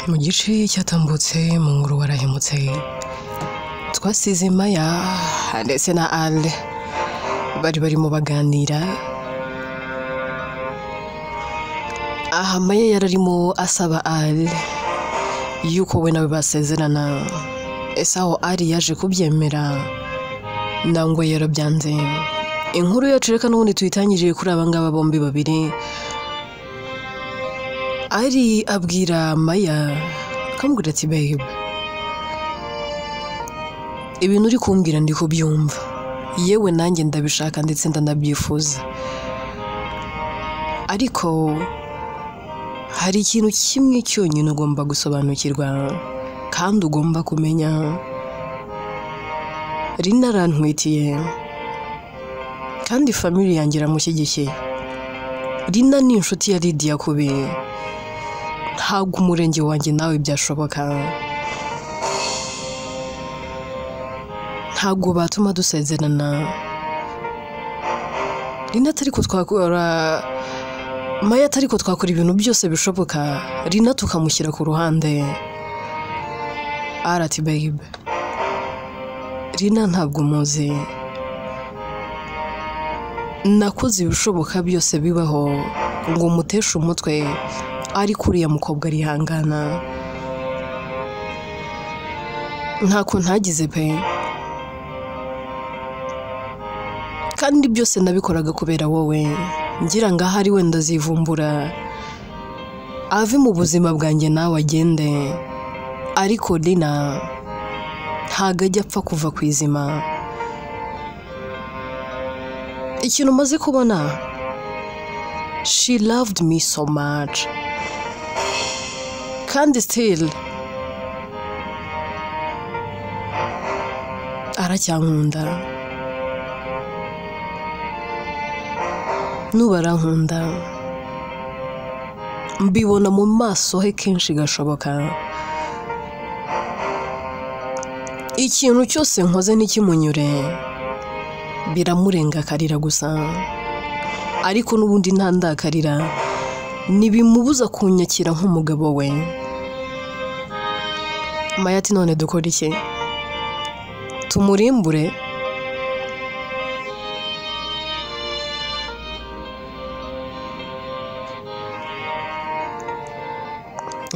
mu gice cyatambutse mu nkuru warahemutse twasize Maya ndetse na Ale bari mu baganira. Aha Maya yararimo asaba Ale yuko we nawe basezerana, ese aho Ali yaje kubyemera nangwa yarabyanze. Inkuru yacu reka n'ubundi tuyitangiriye kuri abangaba bombi babiri. Ali abwira Maya akamubwira ati babe, ibintu uri kumbwira ndi kubyumva, yewe nanjye ndabishaka ndetse ndanabyifuza, ariko hari ikintu kimwe cyonyine ugomba gusobanukirwa kandi ugomba kumenya. Rina arantwitiye kandi family yanjye iramushyigikiye. Rina ni inshuti ya Lydia kubi, ntabwo umurenge wanjye nawe byashoboka, ntabwo batuma dusezerana. Rina atari ko twakora, Maya atari ko twakora ibintu byose bishoboka, Rina tukamushyira ku ruhande. Arati babe, Rina ntabwo muzi, nakoze ibishoboka byose bibaho ngo muteshe umutwe, ariko uriya mukobwa arihangana, ntako ntagize pe, kandi byose nabikoraga kubera wowe, ngira ngo ahari wenda azivumbura ave mu buzima bwanjye nawe agende, ariko Rina ntago ajya apfa kuva ku izima. Ikintu maze kubona, she loved me so much, kandi still aracyankunda, nuba arankunda, mbibona mu maso he kenshi gashoboka. Ikintu cyose nkoze ntikimunyure, biramurenga akarira gusa, ariko n'ubundi ntandakarira, ntibimubuza kunyakira nk'umugabo we. Maya ati none dukora iki? Tumurimbure?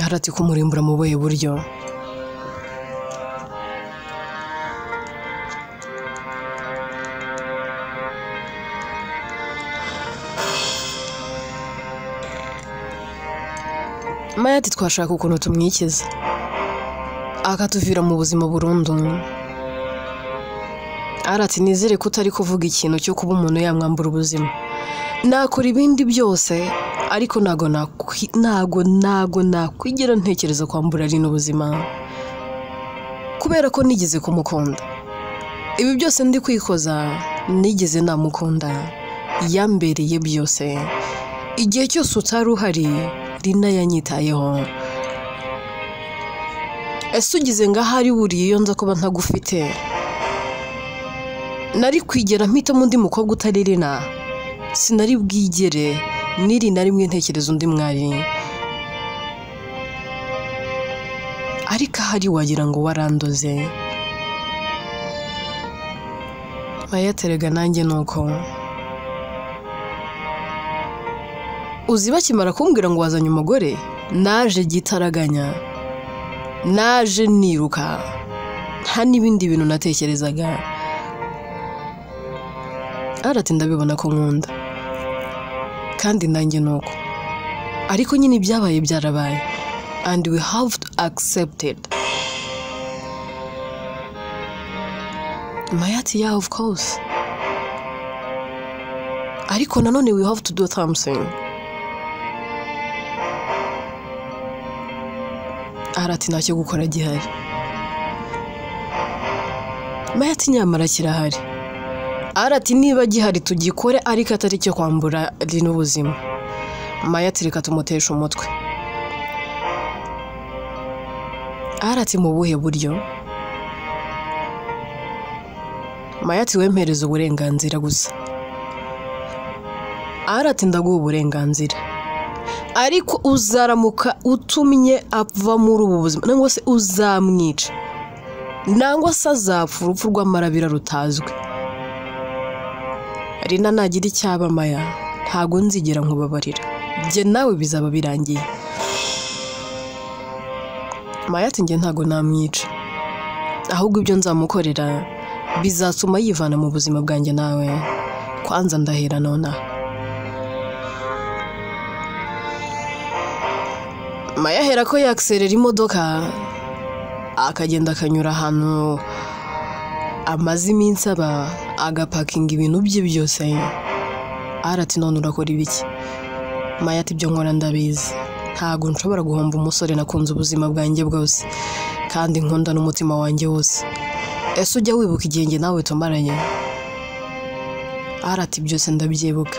Arati kumurimbura mu buhe buryo? Maya ati twashaka ukuntu tumwikiza akatuvira mu buzima burundu. Arati nizere ko utari kuvuga ikintu cyo kuba umuntu yamwambura ubuzima. Nakora ibindi byose, ariko nago nakwigira ntekereza kwambura Rina ubuzima, kubera ko nigeze kumukunda. Ibi byose ndi kwikoza nigeze namukunda, yambereye byose. Igihe cyose utari uhari, Rina yanyitayeho. Ese ugize ngo ahari buriye iyo nza kuba ntagufite, nari kwigera mpitamo undi mukobwa utari Rina? Sinari bwigere niri na rimwe ntekereza undi mwari, ariko ahari wagira ngo warandoze. Maya terega nanjye nuko uzi bakimara kumbwira ngo wazanye umugore, naje gitaraganya, naje niruka, nta n'ibindi bintu natekerezaga. Arati ndabibona ko nkunda, kandi nanjye nuko, ariko nyine ibyabaye byarabaye, and we have to accept it. Maya ati yeah of course, ariko nanone we have to do something. Arati ntacyo gukora gihari. Maya ati nyamara kirahari. Arati niba gihari tugikore, ariko atari cyo kwambura Rina ubuzima. Maya ati reka tumuteshe umutwe. Arati mu buhe buryo? Maya ati wempereza uburenganzira gusa. Arati ndaguha uburenganzira, ariko uzaramuka utumye ava muri ubu buzima nangwa se uzamwica nangwa se azapfa urupfu rw'amarabira rutazwi. Rina nagira icyaba Maya ntago nzigera nkubabarira, jye nawe bizaba birangiye. Maya ati njye ntago namwica, ahubwo ibyo nzamukorera bizatuma yivana mu buzima bwanjye nawe, kwanza ndahera nona. Maya hera ko yakserera imodoka akagenda akanyura ahantu amaze iminsi aba agapakinga ibintu bye byose. Arati none urakora ibiki? Maya ati ibyo nkora ndabizi, ntago nshobora guhomba umusore nakunze ubuzima bwanjye bwose kandi nkunda n'umutima wanjye wose. Ese ujya wibuka igihe njye nawe tumaranye? Arati byose ndabyibuka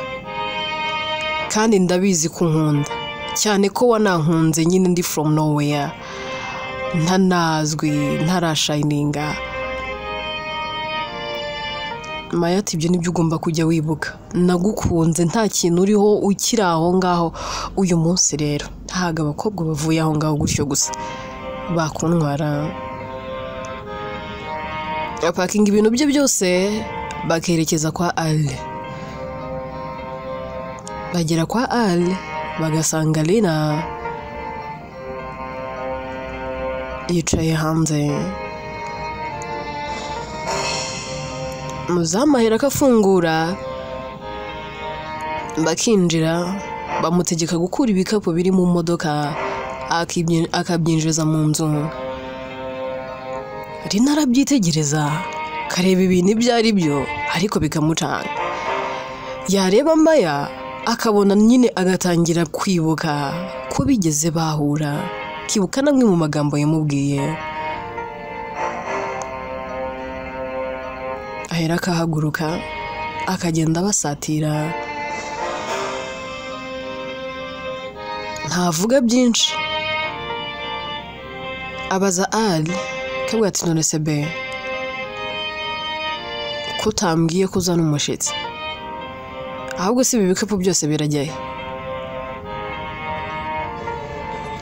kandi ndabizi ko nkunda cyane, ko wanankunze nyine ndi from nowhere, ntanazwi ntarashininga. Maya ati ibyo nibyo ugomba kujya wibuka, nagukunze nta kintu uriho ukiri aho ngaho uyu munsi. Rero ntago abakobwa bavuye aho ngaho gutyo gusa bakuntwara. Apakinga ibintu bye byose bakerekeza kwa Ali. Bagera kwa Ali bagasanga Lina yicaye hanze. Muzamahera akafungura bakinjira, bamutegeka gukura ibikapu biri mu modoka akabyinjiza mu nzu. Lina arabyitegereza kareba ibintu ibyo ari byo ariko bikamucanga. Yareba Maya akabona nyine agatangira kwibuka ko bigeze bahura, kibuka namwe mu magambo yamubwiye. Ahera akahaguruka akagenda basatira, ntavuga byinshi. Abaza Ali kabwa ati none se be kutambwiye kuzana umushitsi, ahubwo si ibikapu byose birajyaye?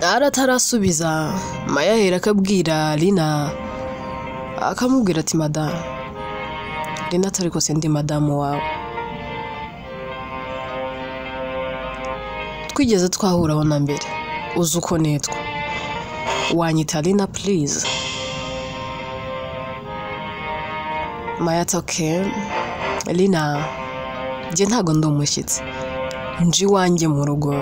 Aratarasubiza Maya ahera akabwira Lina akamubwira ati madame. Lina atari ko sendi madamu wawe, twigeze twahuraho na mbere, uzi uko nitwa, wanyita Lina please? Maya ati okay Lina, jye ntago ndi umushyitsi, nje iwanjye mu rugo.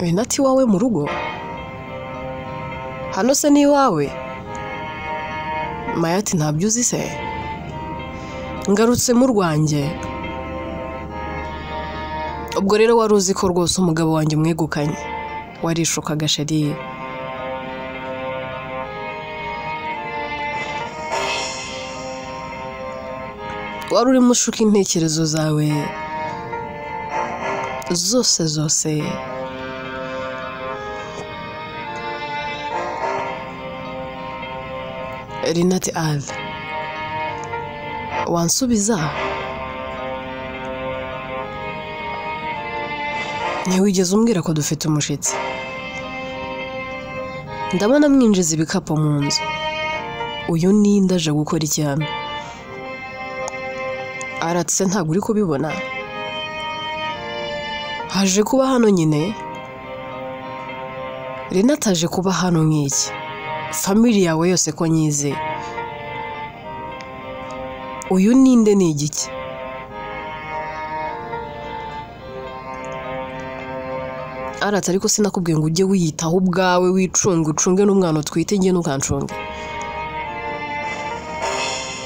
Lina ati wawe mu rugo? Hano se ni iwawe? Maya ati ntabyo uzi se, ngarutse mu rwanjye. Ubwo rero wari uzi ko rwose umugabo wanjye mwegukanye warishukaga sheri? Wari urimo ushuka intekerezo zawe zose. Lina ati Ali, wansubiza? Ntiwigeze umbwira ko dufite umushitsi. Ndabona mwinjiza ibikapu mu nzu, uyu ni ndaje gukora iki hano? Aratse ntabwo uri kubibona, haje kuba hano nyine. Lina ataje kuba hano nk'iki, family yawe yose ko nyize. Uyu ninde ni igiki? Arata ariko sinakubwiye ngo ujye wiyitaho ubwawe, ucunge n'umwana utwite ngiye ntukancunge.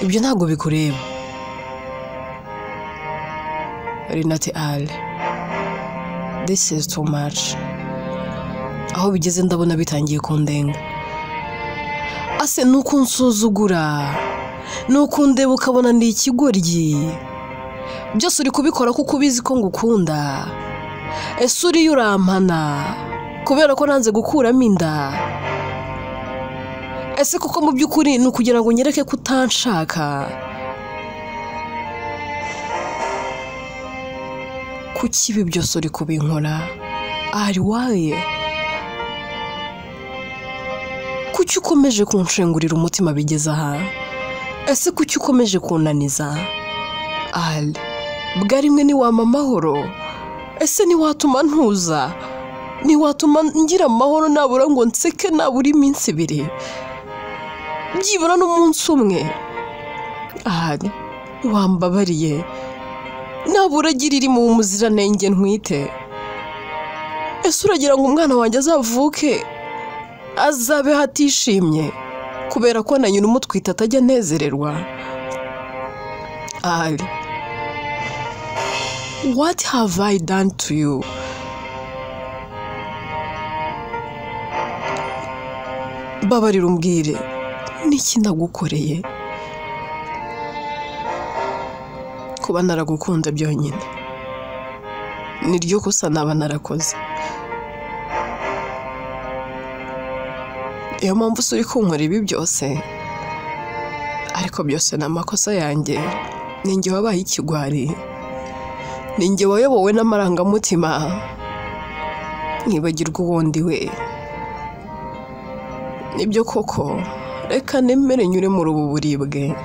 Ibyo ntabwo bikureba. Lina ati Ali, this is too much. Aho bigeze ndabona bitangiye kundenga. Ase nuko unsuzugura, nuko undeba ukabona ndi ikigoryi, byose uri kubikora kuko ubizi ko ngukunda. Ese uri urampana kubera ko nanze gukuramo inda? ese kuko mu by'ukuri ni ukugira ngo nyereke ko utanshaka? Kuki ibi byose uri kubinkora? Waye? Kuki ukomeje kunshengurira umutima bigeze aha? Ese kuki ukomeje kunaniza? Bwa rimwe niwampa amahoro? Ese niwatuma ntuza? Niwatuma ngira amahoro nabura ngo nseke nabura iminsi 2? Byibura n'umunsi umwe? Wambabariye nabura agira iri mu muziranenge ntwite? Ese uragira ngo umwana wanjye azavuke azabe hatishimye kubera ko na nyina umutwite atajya anezererwa? What have I done to you? Babarira umbwire niki nagukoreye? Kuba naragukunda byonyine niryo kosa naba narakoze. Iyo mpamvu uri kunkora ibi byose, ariko byose ni amakosa yanjye. Ninjye wabaye ikigwari, ninjye wayobowe n'amarangamutima nkibagirwa uwundi we. Nibyo koko, reka nemere nyure muri ubu buribwe.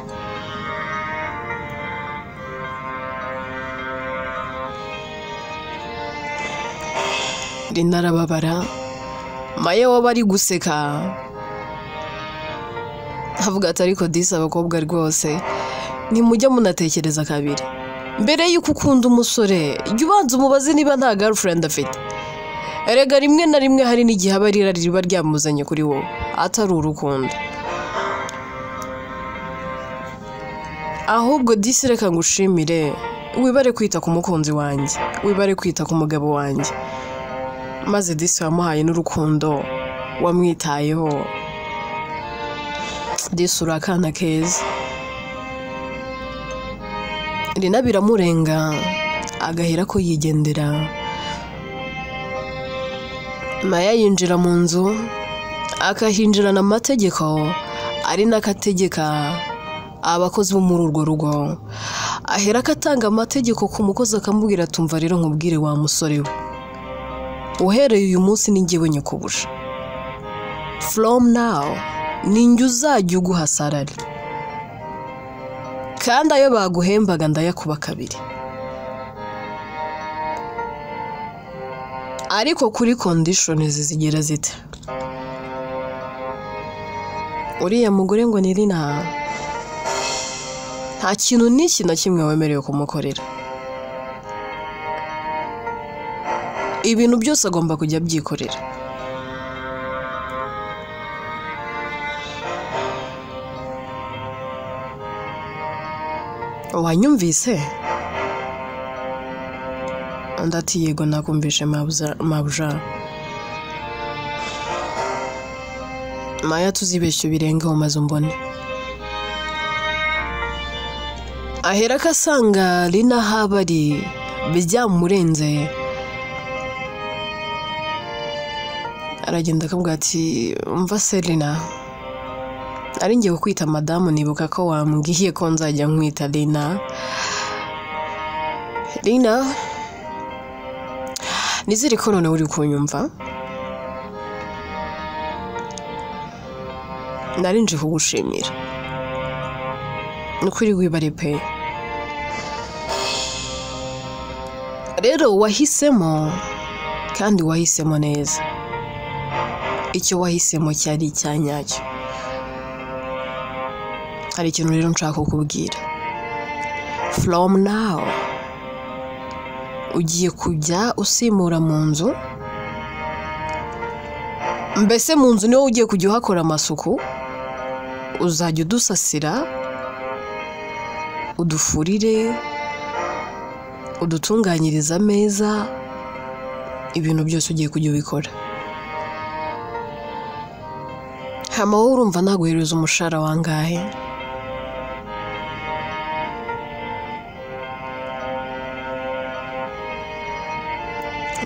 Rinarababara, Maya waba ari guseka avuga ati ariko disi abakobwa rwose nimujya munatekereza kabiri mbere yuko ukunda umusore. Jya ubanza umubaze niba nta girlfriend afite. Erega rimwe na rimwe hari n'igihe aba ari irari riba ryamuzanye kuri wowe atari urukundo. Ahubwo disi reka ngushimire, wibare kwita ku mukunzi wanjye, wibare kwita ku mugabo wanjye. Maze disi wamuhaye n'urukundo, wamwitayeho. Disi urakana keza. Rina biramurenga agahera ko yigendera. Maya yinjira mu nzu, akahinjirana amategeko ari n'akategeka abakozi bo muri urwo rugo. Ahera akatanga amategeko ku mukozi akamubwira tumva rero nkubwire wa musore we, uhereye uyu munsi ni njyewe nyakubusha. From now ninjye uzajya uguha salary, kandi ayo baguhembaga ndayakuba 2. Ariko kuri conditions zigera zite. Uriya mugore ngo ni Rina, nta kintu n'iki na kimwe wemerewe kumukorera. Ibintu byose agomba kujya byikorera. Wanyumvise? Ndati yego nakumvishe mabuja. Maya tuzibeshye birenga umaze umbone. Ahera akasanga Rina habari byamurenze. Aragenda akavuga ati umva se Rina, ari ngiye kukwita madamu nibuka ko wambwiye ko nzajya nkwita Rina. Rina, nizere ko none uri kunyumva. Narinje kugushimira. Nukuri wibare pe. Rero wahisemo, kandi wahisemo neza. Icyo wahisemo cyari icyanyacyo. Hari ikintu rero nshaka kukubwira. From now ugiye kujya usimura mu nzu. Mbese mu nzu niwo ugiye kujya uhakora amasuku. Uzajya udusasira, udufurire, udutunganyiriza ameza. Ibintu byose ugiye kujya ubikora. Hama wowe urumva naguhereza umushahara wangahe?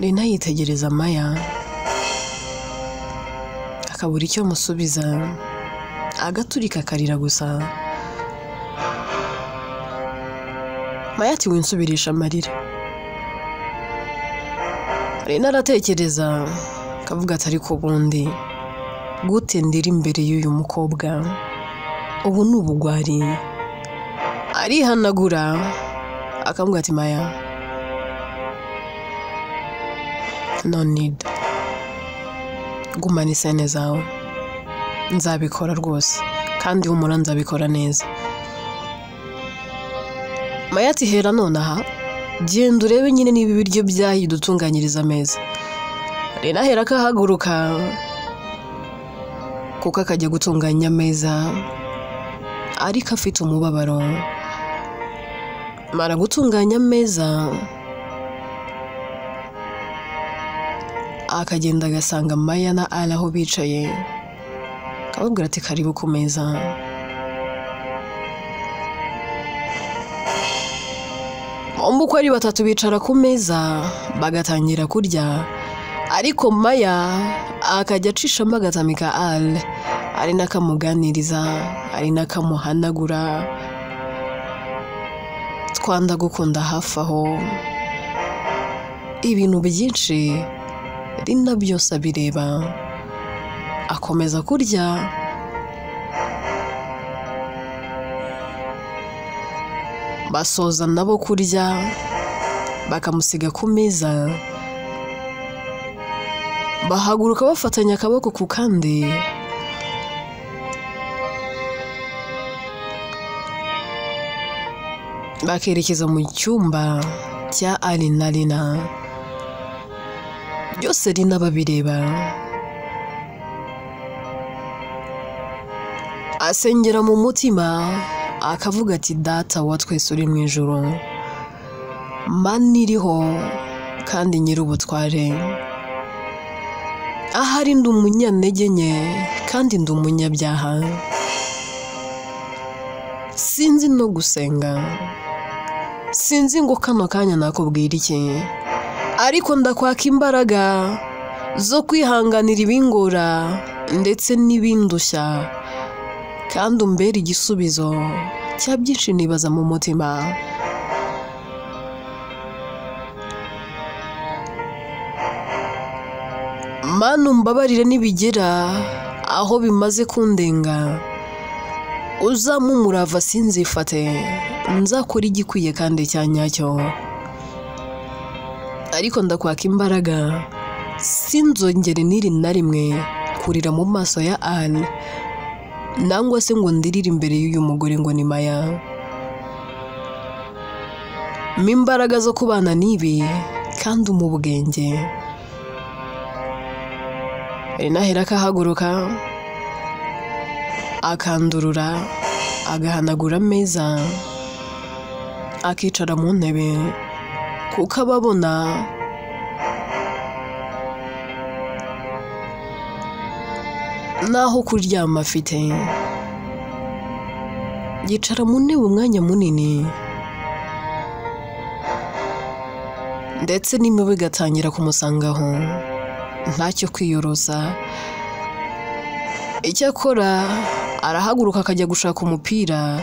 Rina yitegereza Maya akabura icyo musubiza. agaturika akarira gusa. Maya ati winsubirisha amarira. Rena aratekereza akavuga ati ariko ubundi gute ndira imbere y'uyu mukobwa, ubu ni ubugwari. Arihanagura akavuga ati Maya, no need, gumana isene zawe, nzabikora rwose kandi humura nzabikora neza. Maya ati hera nonaha genda urebe nyine niba ibiryo byahiye dutunganyiriza ameza. Rena ahera akahaguruka kuko akajya gutunganya ameza ariko afite umubabaro. Mara gutunganya ameza akagenda agasanga Maya na Ala aho bicaye, akababwira ati karibu ku meza. Uko ari batatu bicara ku meza bagatangira kurya, ariko Maya akajya acishamo agatamika Ala, ari nakamuganiriza, ari nakamuhanagura, twanda gukunda hafi aho, ibintu byinshi Rina byose abireba. Akomeza kurya, basoza nabo kurya bakamusiga ku meza, bahaguruka bafatanya akaboko ku kandi, bakerekeza mu cyumba cya Ali na Rina. Byose Rina babireba, asengera mu mutima akavuga ati data wa twese uri mu ijuru, Mana iriho kandi nyir'ubutware, ahari ndi umunyantege nke kandi ndi umunyabyaha, sinzi no gusenga, sinzi ngo kano kanya nakubwira iki, ariko ndakwaka imbaraga zo kwihanganira ibingora ndetse n'ibindushya, kandi umbere igisubizo cya byinshi nibaza mu mutima. Mana umbabarire nibigera aho bimaze kundenga, uzampa umurava sinzifate, nzakora igikwiye kandi cya nyacyo, ariko ndakwaka imbaraga sinzongere n'iri na rimwe kurira mu maso ya Ali, nangwa se ngo ndirire imbere y'uyu mugore ngo ni Maya. Imbaraga zo kubana n'ibi kandi mu bwenge. Rina ahera akahaguruka akandurura, agahanagura ameza, akicara mu ntebe kuko ababona naho kuryama afite. Yicara mu ntebe umwanya munini ndetse n'imibu igatangira kumusangaho, ntacyo kwiyorosa. Icyakora arahaguruka akajya gushaka umupira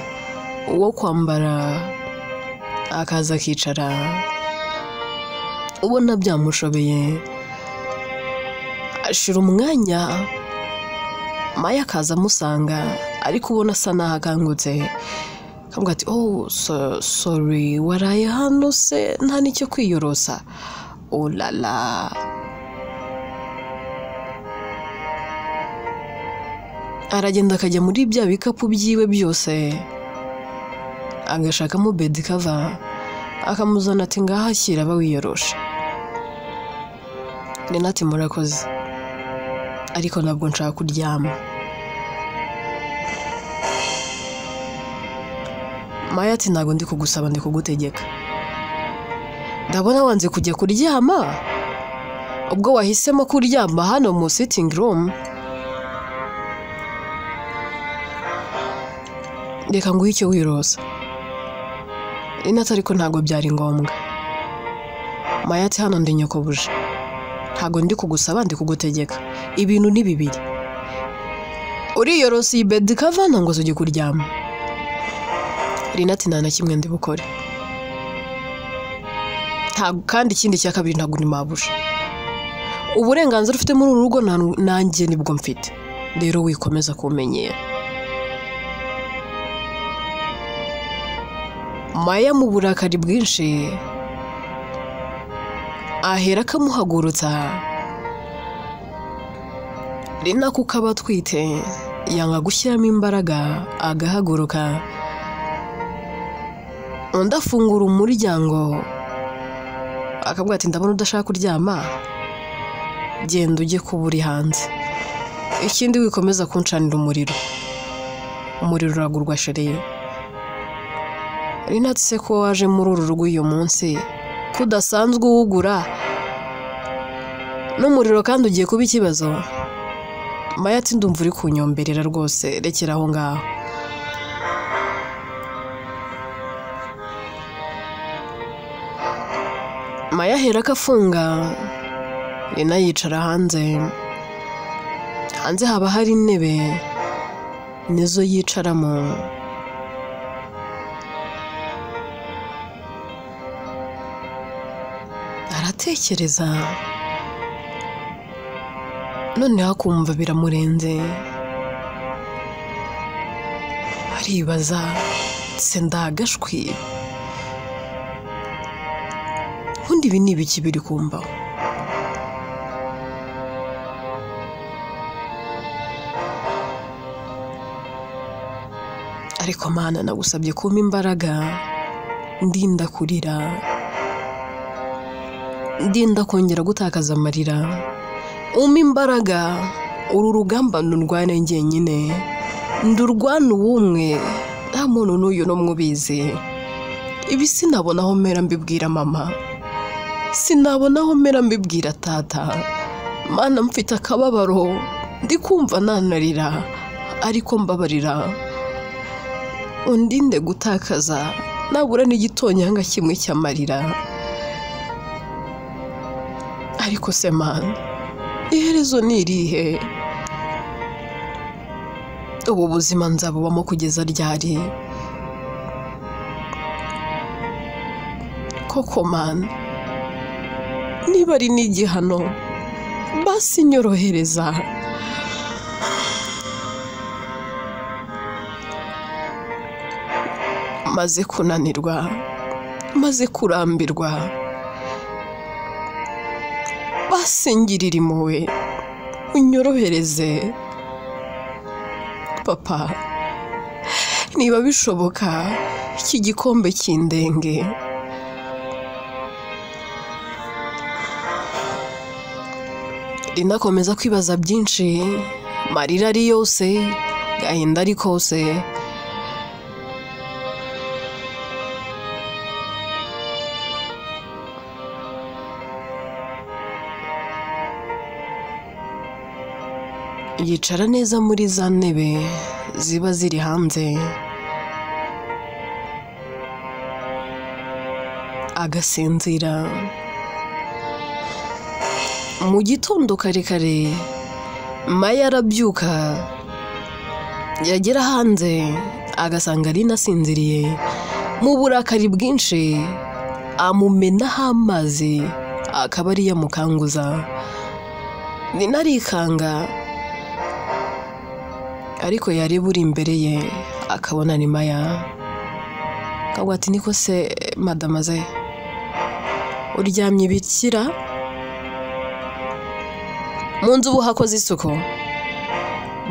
wo kwambara, akaza akicara, ubona byamushobeye. Ashira umwanya Maya akaza amusanga, ariko ubona asa naho akangutse, akavuga ati oh sorry, waraye hano se nta n'icyo kwiyorosa? Oh la la. Aragenda akajya muri bya bikapu byiwe byose, agashakamo bed cover, akamuzana ati ngaha shyira aba wiyoroshe. Rina ati murakoze, ariko ntabwo nshaka kuryama. Maya ati ntabwo ndi kugusaba, ndi kugutegeka. Ndabona wanze kujya kuryama, ubwo wahisemo kuryama hano mu sitting room. Reka nguhe icyo wirosa. Rina ati ariko ntabwo byari ngombwa. Maya ati hano ndi nyokobuje, ntabwo ndi kugusaba, ndi kugutegeka. Ibintu ni bibiri, uriyorosa iyi bed cover ngo ujye kuryama. Rina ati nta na kimwe ndi bukore. Kandi ikindi cya kabiri ntabwo ni mabuja. Uburenganzira ufite muri uru rugo nanjye nibwo mfite. Rero wikomeza kumenyera. Maya mu burakari bwinshi ahera akamuhagurutsa. Rina kuko aba atwite yanga gushyiramo imbaraga agahaguruka. Undi afungura umuryango akabwira ati ndabona udashaka kuryama, genda ujye kuba uri hanze. Ikindi wikomeza kuncanira umuriro uragurwa shereye. Rina ati se ko waje muri uru rugo uyu munsi kudasanzwe uwugura n'umuriro kandi ugiye kuba ikibazo? Maya ati ndumva uri kunyomberera rwose, rekera aho ngaho. Maya ahera akafunga. Rina yicara hanze. Hanze haba hari intebe nizo yicaramo. Aratekereza, noneho akumva biramurenze. Aribaza, se ndagashwi? Ubundi ibi ni ibiki biri kumbaho? Ariko Mana nagusabye kumpa imbaraga, ndinda kurira, ndinda kongera gutakaza amarira. Umpa imbaraga, uru rugamba ndurwane njyenyine, ndurwana ubumwe, nta muntu n'uyu n'umwe ubizi. Ibi sinabona aho mera mbibwira mama, sinabona aho mera mbibwira tata. Mana mfite akababaro, ndi kumva nanarira, ariko mbabarira. Undinde gutakaza, nabura n'igitonyanga kimwe cy'amarira. Ariko se Mana, iherezo ni irihe? Ubu buzima nzabubamo kugeza ryari? Koko Mana, niba ari n'igihano basi nyorohereza. Maze kunanirwa, maze kurambirwa, basi ngirira impuhwe unyorohereze. Papa, niba bishoboka iki gikombe kindenge. Rina akomeza kwibaza byinshi, marira ari yose, gahinda ari kose. Yicara neza muri za ntebe ziba ziri hanze, agasinzira. Mu gitondo kare kare Maya arabyuka, yagera hanze agasanga Rina asinziriye. Mu burakari bwinshi amumenaho amazi, akaba ari yamukanguza. Rina arikanga, ariko yareba uri imbere ye akabona ni Maya. Akabwira ati niko se madamaze, uryamye bikira? Mu nzu ubu hakoze isuku?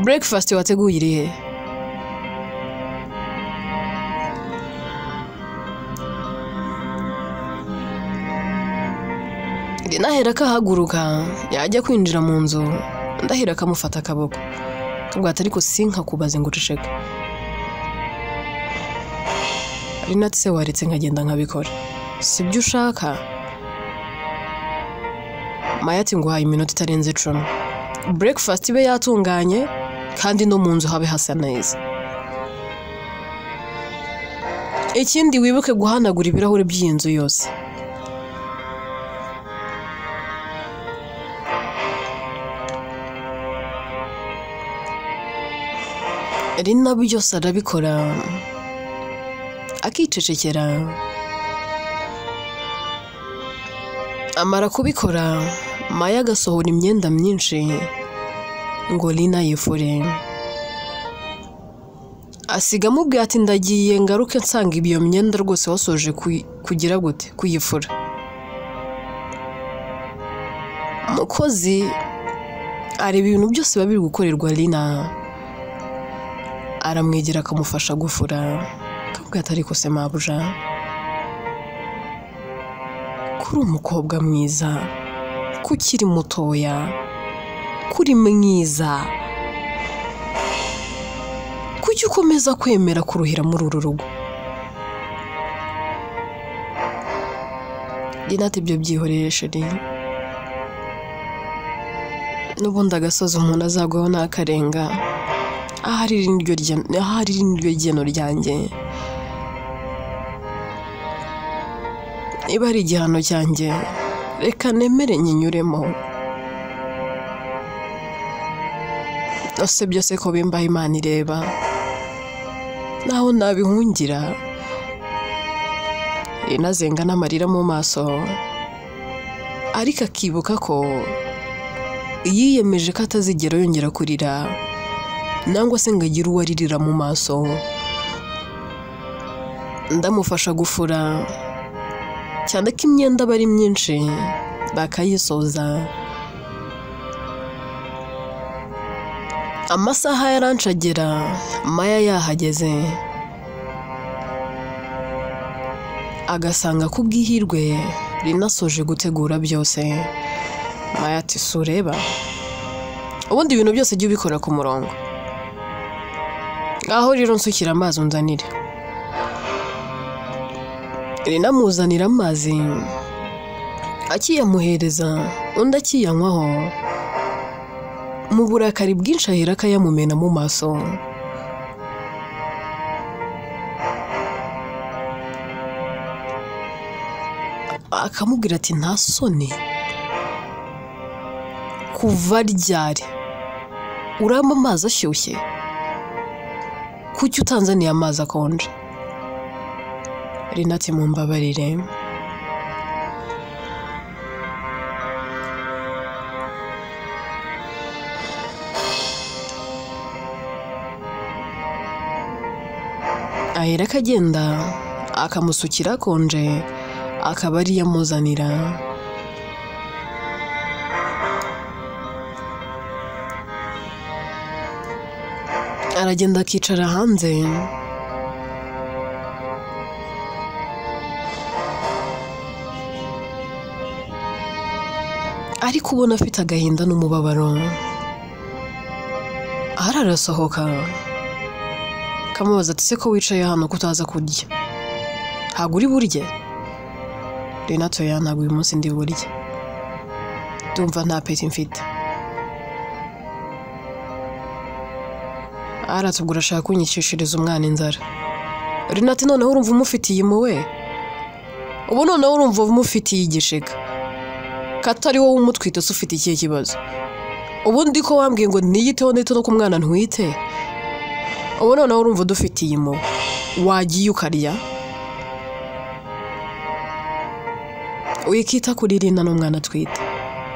Breakfast wateguye irihe? Rina ahera akahaguruka, yajya kwinjira mu nzu, ndahera akamufata akaboko. Akabwira ati ariko sinkakubaze ngo uceceke. Rina ati se waretse nkagenda nkabikora? Sibyo ushaka? Maya ati nguhaye iminota itarenze 10. Breakfast ibe yatunganye kandi no mu nzu habe hasa neza. Ikindi wibuke guhanagura ibirahuri by'inzu yose. Rina byose arabikora akicecekera. Amara kubikora Maya agasohora imyenda myinshi ngo Rina yifure. Asiga amubwiye ati ndagiye ngaruke nsanga ibyo myenda rwose wasoje kugira gute kuyifura. Umukozi areba ibintu byose babiri gukorerwa Rina, aramwegera akamufasha gufura. Akabwira ati ariko se mabuja, kuri umukobwa mwiza, kukiri mutoya, kuri mwiza, kuki ukomeza kwemera kuruhira muri uru rugo? Rina ati ibyo byihorere sheri, n'ubundi agasoza umuntu azagwaho n'akarenga. Ahari niryo geno ryanjye, niba ari igihano cyanjye reka nemere nyinyuremo. Ose byose ko bimbaho Imana ireba, naho nabihungira. Rina azenga n'amarira mu maso, ariko akibuka ko yiyemeje ko atazigera yongera kurira, nangwa se ngo agire uwo aririra mu maso. Ndamufasha gufura, cyane ko imyenda aba ari myinshi bakayisoza. Amasaha yaranshagera, Maya yahageze, agasanga ku bw'ihirwe Rina asoje gutegura byose. Maya ati sureba, ubundi ibintu byose jya ubikora ku murongo. Aho rero nsukira amazi unzanire. Rina amuzanira amazi, akiyamuhereza undi akiyanywaho. Mu burakari bwinshi ahera akayamumena mu maso. Akamubwira ati nta soni, kuva ryari urama amazi ashyushye? Kuki utanzaniye amazi akonje? Rina ati mumbabarire. Ahera akagenda akamusukira akonje, akaba ari yamuzanira. Aragenda akicara hanze, ariko ubona afite agahinda n'umubabaro. Arasohoka, kamubaza ati se ko wicaye hano kutaza kurya, ntabwo uri burye? Rina ati oya, ntabwo uyu munsi ndi burye, ndumva nta peti mfite. Aratubwira ashaka kunyicishiriza umwana inzara. Rina ati noneho urumva umufitiye impuhwe? Ubu noneho urumva umufitiye igishika? Katari wowe umutwite se ufite ikihe kibazo? Ubundi ko wambwiye ngo niyiteho ndetse no ku mwana ntwite, ubu noneho urumva dufitiye impuhwe? Wagiye ukarya? Wikita kuri Rina n'umwana atwite,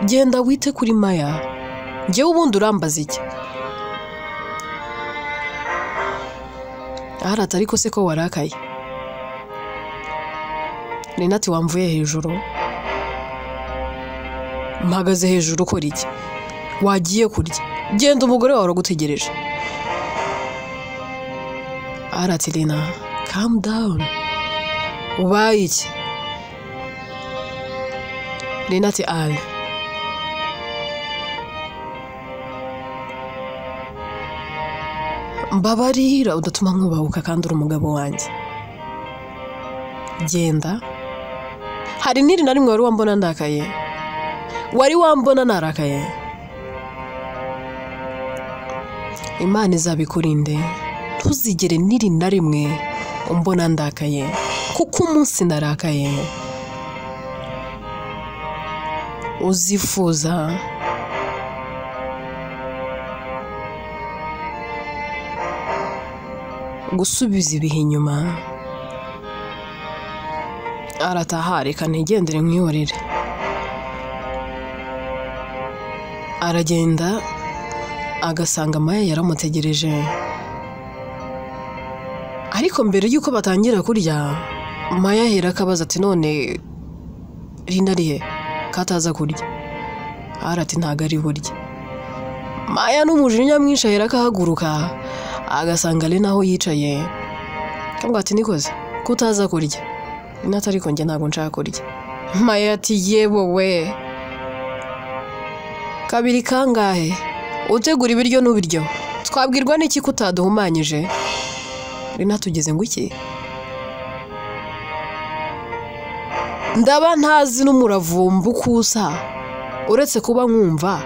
genda wite kuri Maya. Njyewe ubundi urambaza iki? Arata ariko se ko warakaye? Rina ati wamvuye hejuru? Mpagaze hejuru ukora iki? Wagiye kurya, genda umugore wawe aragutegereje. Arati Rina calm down, ubaye iki? Rina ati ale, mbabarira udatuma nkubahuka kandi uri umugabo wanjye. Genda. Hari niri na rimwe wari wambona ndakaye? Wari wambona narakaye? Imana izabikurinde, ntuzigere niri na rimwe umbona ndakaye, kuko umunsi narakaye uzifuza gusubiza ibihe inyuma. Arataha reka ntigendere nkihorere. Aragenda agasanga Maya yaramutegereje. Ariko mbere y'uko batangira kurya, Maya ahera akabaza ati none Linda arihe kataza kurya? Arati ntago ari burya. Maya n'umujinya mwinshi ahera akahaguruka agasanga Lina aho yicaye. Kambwa ati nikoze kutaza kurya? Lina ati ariko njye ntago nshaka kurya. Maya ati yewe kabiri kangahe utegura ibiryo n'ubiryo twabwirwa n'iki kutaduhumanyije? Lina tugeze ngo iki? Ndaba ntazi n'umuravumba ukusa uretse kuba nkumva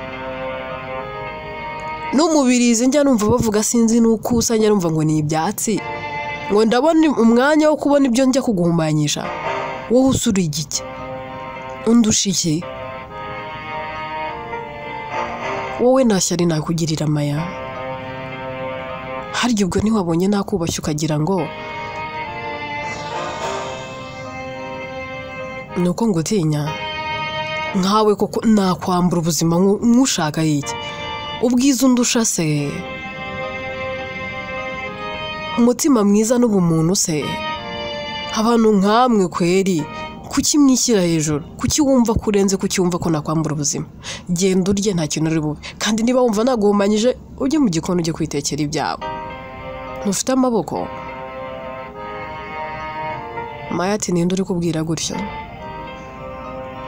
n'umubirizi njya numva bavuga sinzi n'ukusa njya numva ngo ni ibyatsi ngo ndabona umwanya wo kubona ibyo njya kuguhumanyisha. Wowe usura igiki undusha iki? Wowe nashyari nakugirira Maya. Harya ubwo ntiwabonye nakubashye ukagira ngo nuko ngutinya nkawe koko nakwambura ubuzima nk'ushaka iki? Ubwiza undusha se, umutima mwiza n'ubumuntu se, abantu nkamwe kweri kuki mwishyira hejuru? Kuki wumva kurenze? Kuki wumva ko nakwambura ubuzima? Genda urye nta kintu uri bube, kandi niba wumva naguhumanyije ujye mu gikoni ujye kwitekera ibyawe. Ntufite amaboko? Maya ati ninde uri kubwira gutyo?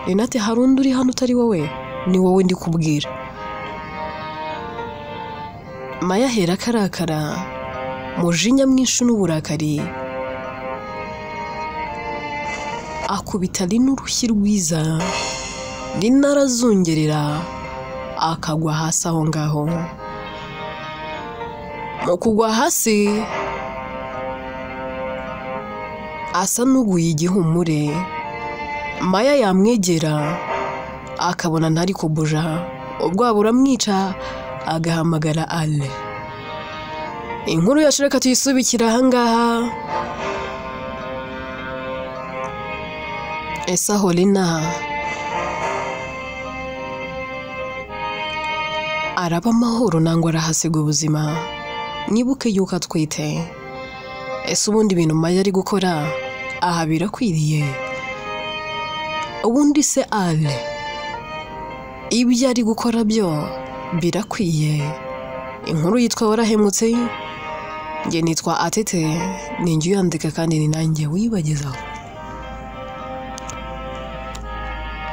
Lina ati hari undi uri hano utari wowe? Ni wowe ndi kubwira. Maya ahera akarakara mujinya mwinshi n'uburakari akubita Lina urushyi rwiza. Lina arazungerera akagwa hasi aho ngaho. Mu kugwa hasi asa n'uguye igihumure. Maya yamwegera akabona ntari kubuja, ubwoba buramwica agahamagara Ale. Inkuru yacu reka tuyisubikira ahangaha. Ese aho Lina araba amahoro nangwa arahasiga ubuzima? Mwibuke yuko atwite. Ese ubundi ibintu Maya ari gukora aha birakwiriye? Ubundi se Ale ibyo ari gukora byo birakwiye? Inkuru yitwa Warahemutse. Njye nitwa Atete, ninjye uyandika kandi ni nanjye wibagezaho.